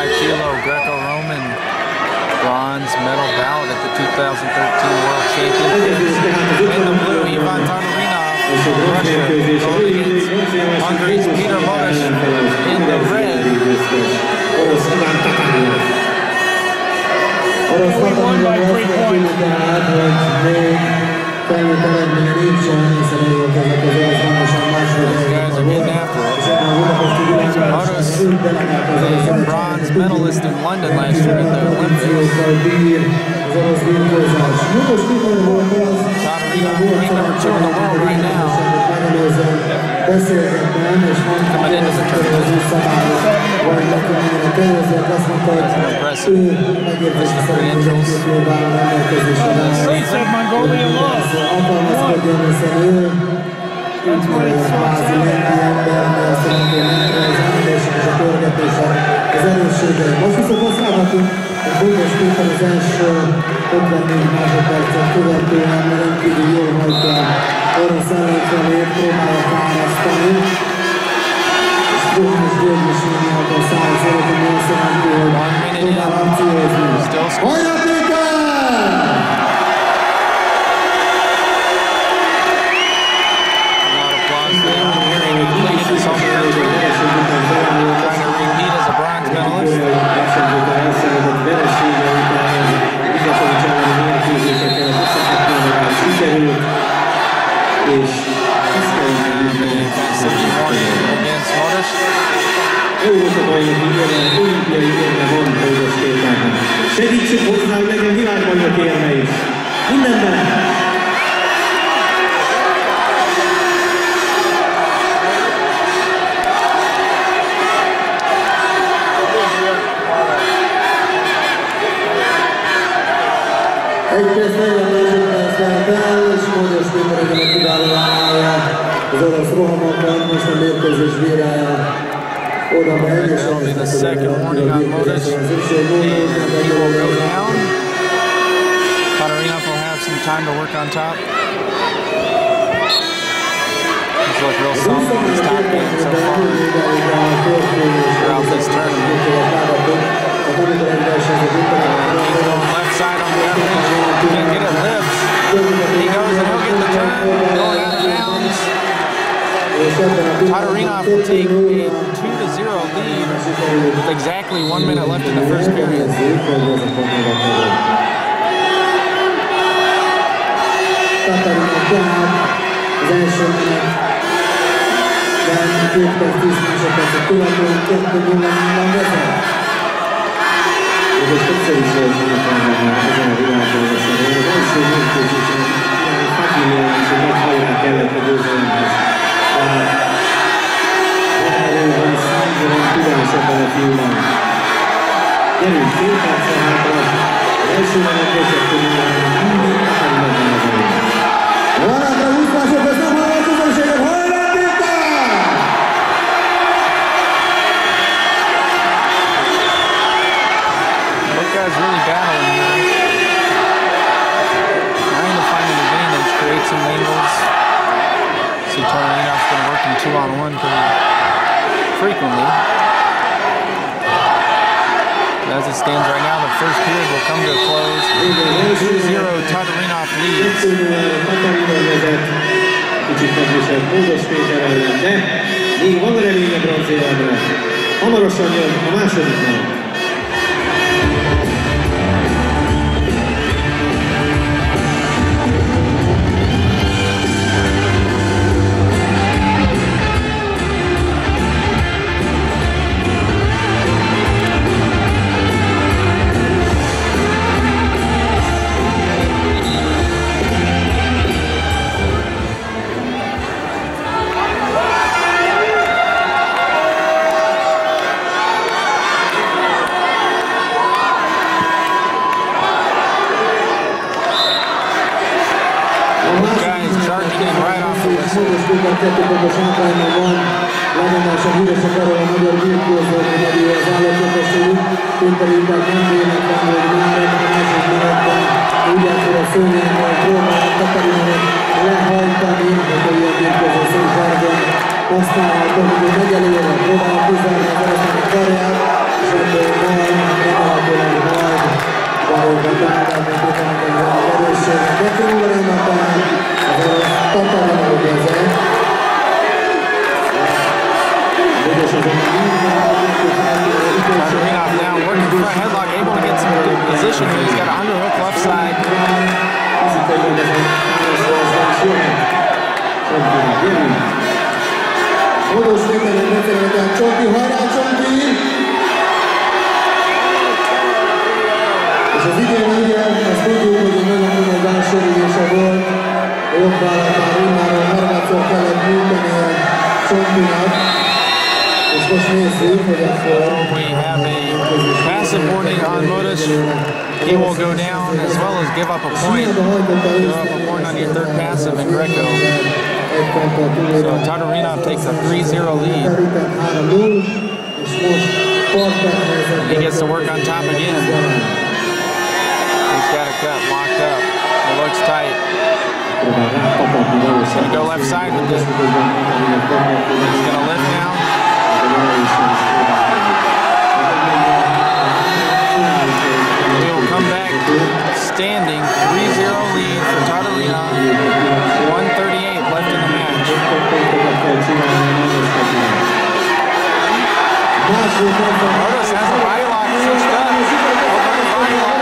kilo Greco-Roman bronze medal bout at the 2013 World Championships. In the blue, Ivan Tatarinov from Russia going against Hungary's Peter Modes in the red. Orosz Tatarina azt tehát, hogy még felnőtt eredménye nincsen, hiszen ő volt ezek az oroszbánosan második bronze medalist in London last year at the Olympics. Tatarina, he's number 2 in the world right now. Coming into the tournament. That's an impressive list of credentials. He said Mongolia lost. That's what it starts out Most viszont azt láthatunk, hogy Bódor Péter az első 54 másodpercet követően rendkívül jól hagyta orosz ellenfelét, próbálja fárasztani. És Bódor György is nyomják a száll, szeretném azt jelenti, hogy próbál akciózni. Hajrá Péter! Segítsük hozzá, hogy legyen világbajnok érme is. Mindenben! Egy perc 40 másodperc telt el, és Módos Péter egy kiválóan állja az orosz rohamokban, most a mérkőzés bírája oda megy, és that'll be the second warning on Modes. He will go down. Tatarinov will have some time to work on top. He's looked real solid in his top game so far throughout this tournament. Left side on the left, can't get it, lives. He goes and he'll get the turn, going out of bounds. Tatarinov will take a 2-0 lead with exactly 1 minute left in the first period. Tatarinov tehát az első menetben 2 perc 10 másodpercet követően 2-0 vezet. És többször is volt mondani ezen a világbajnokságon. Az első mérkőzésen Fagilian is egy nagy hajrá kellett a győzelemhez. Tehát erről van színűen tudás ebben a fiúban. Gyerünk, fél perccel hátra. Az első menet kezdetően mindig Tatarinov van. Van hátra 20 másodperc, nem hallom a közönséget, hajrá Péter! Both guys really battling here. Trying to find an advantage, create some angles. See Tatarinov's been working 2-on-1 pretty frequently. As it stands right now, the first period will come to a close. 2-0 Tatarinov leads. Kicsit megviselt Módos Péter ellen, de még van remény a bronzéremre. Hamarosan jön a második nap. Módos Péter 2 pontos hátrányban van, lemondása híresek arról a magyar birkózók, hogy ő az állóképességű, Péter inkább nem véletlen, hogy már ebben a második menetben úgy átfér a szőnyegben, próbálják Tatarinovot lehajtani, hogy a ilyen birkózó szózsárban használható, hogy ő megy előre, próbálják kizárni az oroszlának karját, és ebből gyerünk! Módos vételő beterületen Csonti, hajrá Csonti! És az idén ugye, azt tudjuk, hogy egy nagyon komoly válsérülése volt, a jobb vállaltán Rimáról harmadszor kellett műtenie Csontinak, és most nézzük, hogy akkor... We have a passive warning on Modus. He will go down as well as give up a point. Give up a point on your third passive in Greco. So Tatarinov takes a 3-0 lead. He gets to work on top again. He's got a cut locked up. It looks tight. He's going to go left side with this. He's going to lift now. He'll come back standing. 3-0 lead for Tatarinov. 1:38 left in the match. Modus has a body lock switched up. Body lock.